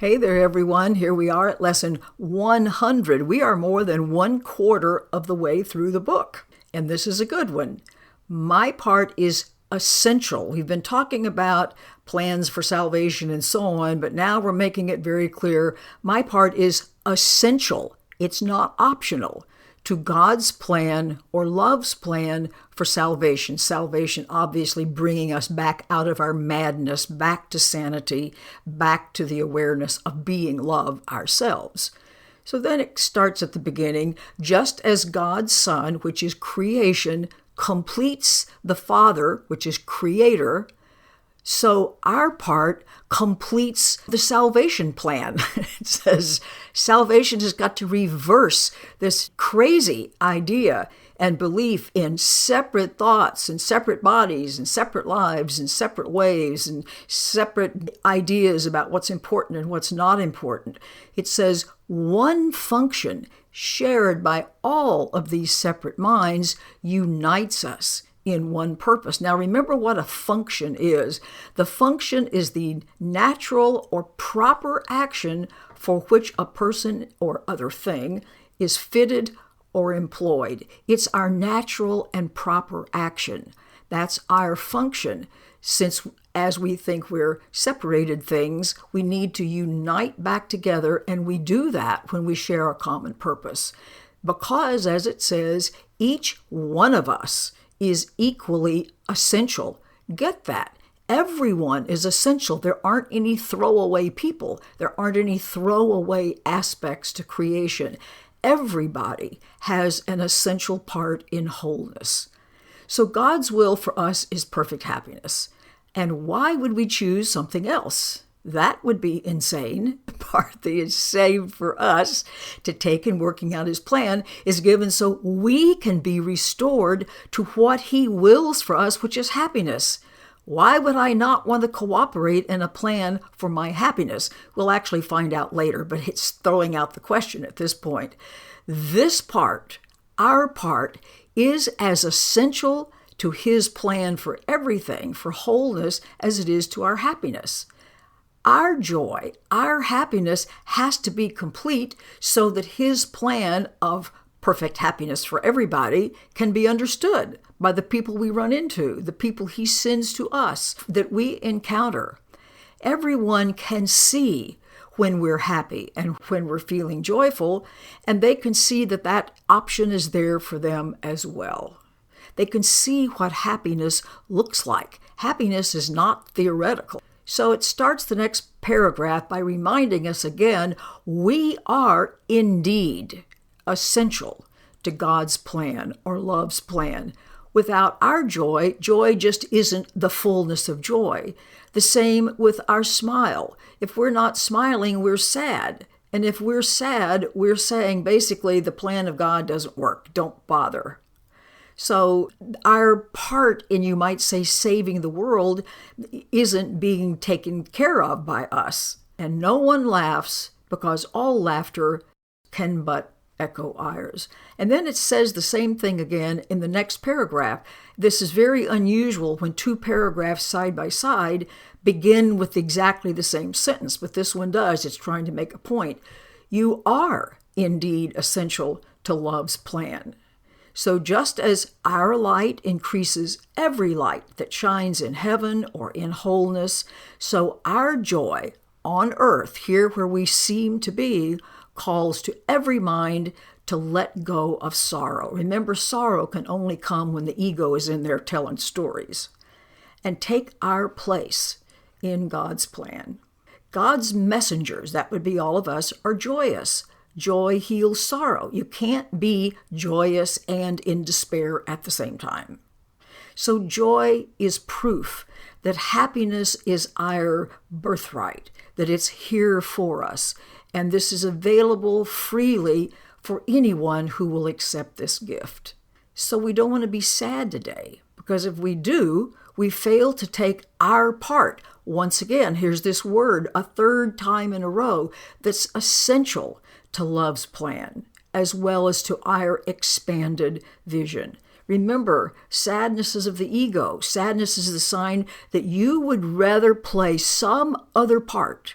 Hey there, everyone. Here we are at lesson 100. We are more than 1/4 of the way through the book, and this is a good one. My part is essential. We've been talking about plans for salvation and so on, but now we're making it very clear. My part is essential. It's not optional to God's plan or love's plan for salvation. Salvation obviously bringing us back out of our madness, back to sanity, back to the awareness of being love ourselves. So then it starts at the beginning, just as God's Son, which is creation, completes the Father, which is creator, so our part completes the salvation plan. It says salvation has got to reverse this crazy idea and belief in separate thoughts and separate bodies and separate lives and separate ways and separate ideas about what's important and what's not important. It says one function shared by all of these separate minds unites us in one purpose. Now remember what a function is. The function is the natural or proper action for which a person or other thing is fitted or employed. It's our natural and proper action. That's our function. Since as we think we're separated things, we need to unite back together, and we do that when we share a common purpose. Because, as it says, each one of us is equally essential. Get that. Everyone is essential. There aren't any throwaway people. There aren't any throwaway aspects to creation. Everybody has an essential part in wholeness. So God's will for us is perfect happiness. And why would we choose something else? That would be insane. The part that is saved for us to take in working out his plan is given so we can be restored to what he wills for us, which is happiness. Why would I not want to cooperate in a plan for my happiness? We'll actually find out later, but it's throwing out the question at this point. This part, our part, is as essential to his plan for everything, for wholeness, as it is to our happiness. Our joy, our happiness has to be complete so that his plan of perfect happiness for everybody can be understood by the people we run into, the people he sends to us, that we encounter. Everyone can see when we're happy and when we're feeling joyful, and they can see that that option is there for them as well. They can see what happiness looks like. Happiness is not theoretical. So it starts the next paragraph by reminding us again, we are indeed essential to God's plan or love's plan. Without our joy, joy just isn't the fullness of joy. The same with our smile. If we're not smiling, we're sad. And if we're sad, we're saying basically the plan of God doesn't work. Don't bother. So our part in, you might say, saving the world isn't being taken care of by us. And no one laughs because all laughter can but echo ours. And then it says the same thing again in the next paragraph. This is very unusual when two paragraphs side by side begin with exactly the same sentence, but this one does. It's trying to make a point. You are indeed essential to love's plan. So just as our light increases every light that shines in heaven or in wholeness, so our joy on earth, here where we seem to be, calls to every mind to let go of sorrow. Remember, sorrow can only come when the ego is in there telling stories. And take our place in God's plan. God's messengers, that would be all of us, are joyous. Joy heals sorrow. You can't be joyous and in despair at the same time. So joy is proof that happiness is our birthright, that it's here for us, and this is available freely for anyone who will accept this gift. So we don't want to be sad today, because if we do, we fail to take our part. Once again, here's this word, a third time in a row, that's essential to love's plan, as well as to our expanded vision. Remember, sadness is of the ego. Sadness is the sign that you would rather play some other part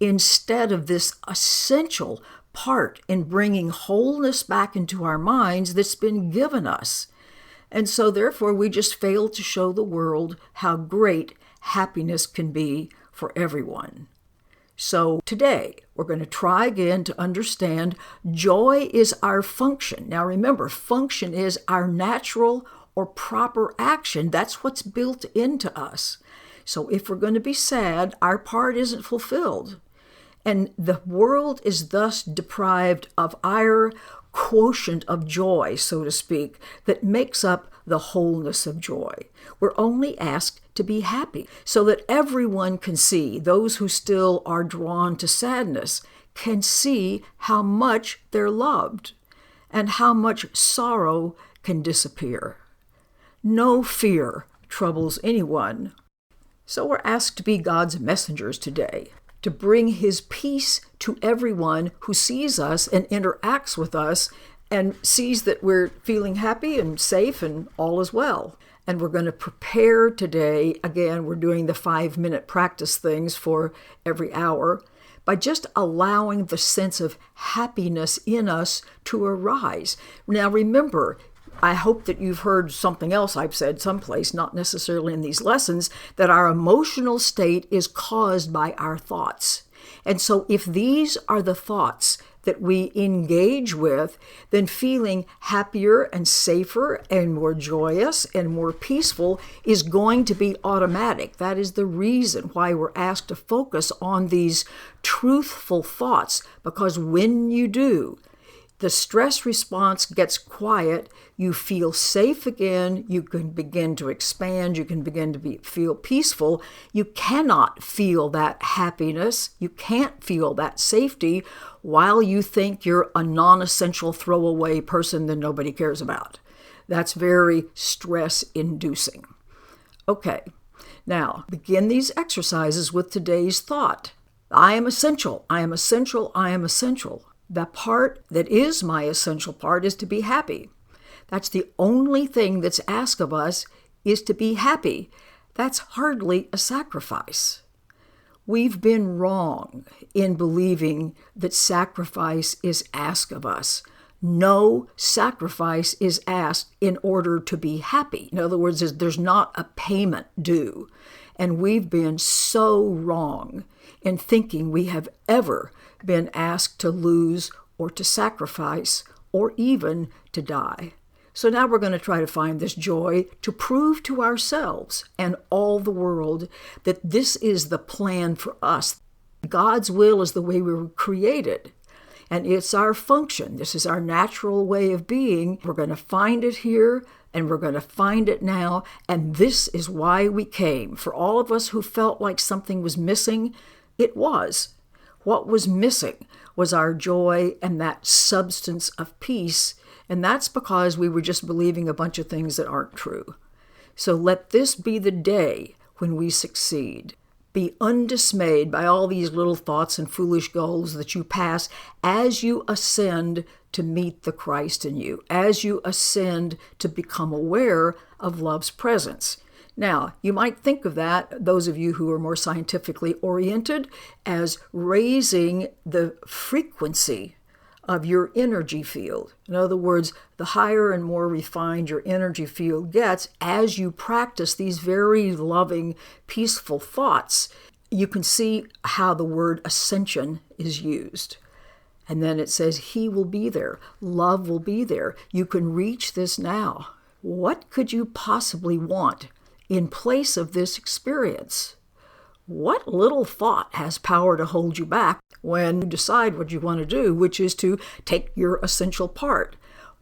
instead of this essential part in bringing wholeness back into our minds that's been given us. And so therefore we just fail to show the world how great happiness can be for everyone. So today we're going to try again to understand joy is our function. Now remember, function is our natural or proper action. That's what's built into us. So if we're going to be sad, our part isn't fulfilled. And the world is thus deprived of our quotient of joy, so to speak, that makes up the wholeness of joy. We're only asked to be happy so that everyone can see, those who still are drawn to sadness can see how much they're loved and how much sorrow can disappear. No fear troubles anyone. So we're asked to be God's messengers today, to bring his peace to everyone who sees us and interacts with us and sees that we're feeling happy and safe and all is well. And we're going to prepare today, again, we're doing the 5-minute practice things for every hour, by just allowing the sense of happiness in us to arise. Now remember, I hope that you've heard something else I've said someplace, not necessarily in these lessons, that our emotional state is caused by our thoughts. And so if these are the thoughts that we engage with, then feeling happier and safer and more joyous and more peaceful is going to be automatic. That is the reason why we're asked to focus on these truthful thoughts, because when you do, the stress response gets quiet, you feel safe again, you can begin to expand, you can begin to feel peaceful. You cannot feel that happiness, you can't feel that safety while you think you're a non-essential throwaway person that nobody cares about. That's very stress-inducing. Okay, now begin these exercises with today's thought. I am essential, I am essential, I am essential. The part that is my essential part is to be happy. That's the only thing that's asked of us, is to be happy. That's hardly a sacrifice. We've been wrong in believing that sacrifice is asked of us. No sacrifice is asked in order to be happy. In other words, there's not a payment due. And we've been so wrong in thinking we have ever been asked to lose or to sacrifice or even to die. So now we're going to try to find this joy to prove to ourselves and all the world that this is the plan for us. God's will is the way we were created, and it's our function. This is our natural way of being. We're going to find it here, and we're going to find it now, and this is why we came. For all of us who felt like something was missing, it was. What was missing was our joy and that substance of peace, and that's because we were just believing a bunch of things that aren't true. So let this be the day when we succeed. Be undismayed by all these little thoughts and foolish goals that you pass as you ascend to meet the Christ in you, as you ascend to become aware of love's presence. Now, you might think of that, those of you who are more scientifically oriented, as raising the frequency of your energy field. In other words, the higher and more refined your energy field gets as you practice these very loving, peaceful thoughts, you can see how the word ascension is used. And then it says, he will be there. Love will be there. You can reach this now. What could you possibly want in place of this experience? What little thought has power to hold you back when you decide what you want to do, which is to take your essential part?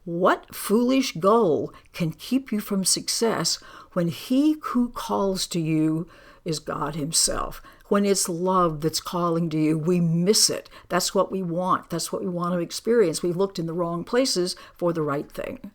What foolish goal can keep you from success when he who calls to you is God himself? When it's love that's calling to you, we miss it. That's what we want. That's what we want to experience. We've looked in the wrong places for the right thing.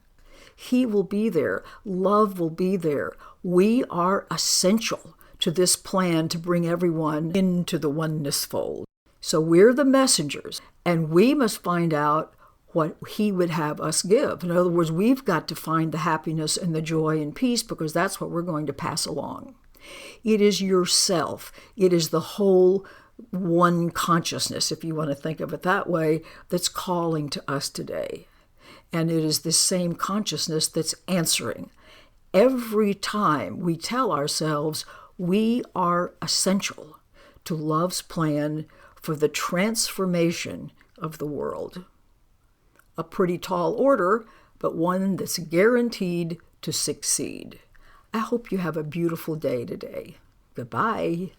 He will be there. Love will be there. We are essential to this plan to bring everyone into the oneness fold. So we're the messengers, and we must find out what he would have us give. In other words, we've got to find the happiness and the joy and peace, because that's what we're going to pass along. It is yourself. It is the whole one consciousness, if you want to think of it that way, that's calling to us today. And it is this same consciousness that's answering. Every time we tell ourselves we are essential to love's plan for the transformation of the world. A pretty tall order, but one that's guaranteed to succeed. I hope you have a beautiful day today. Goodbye.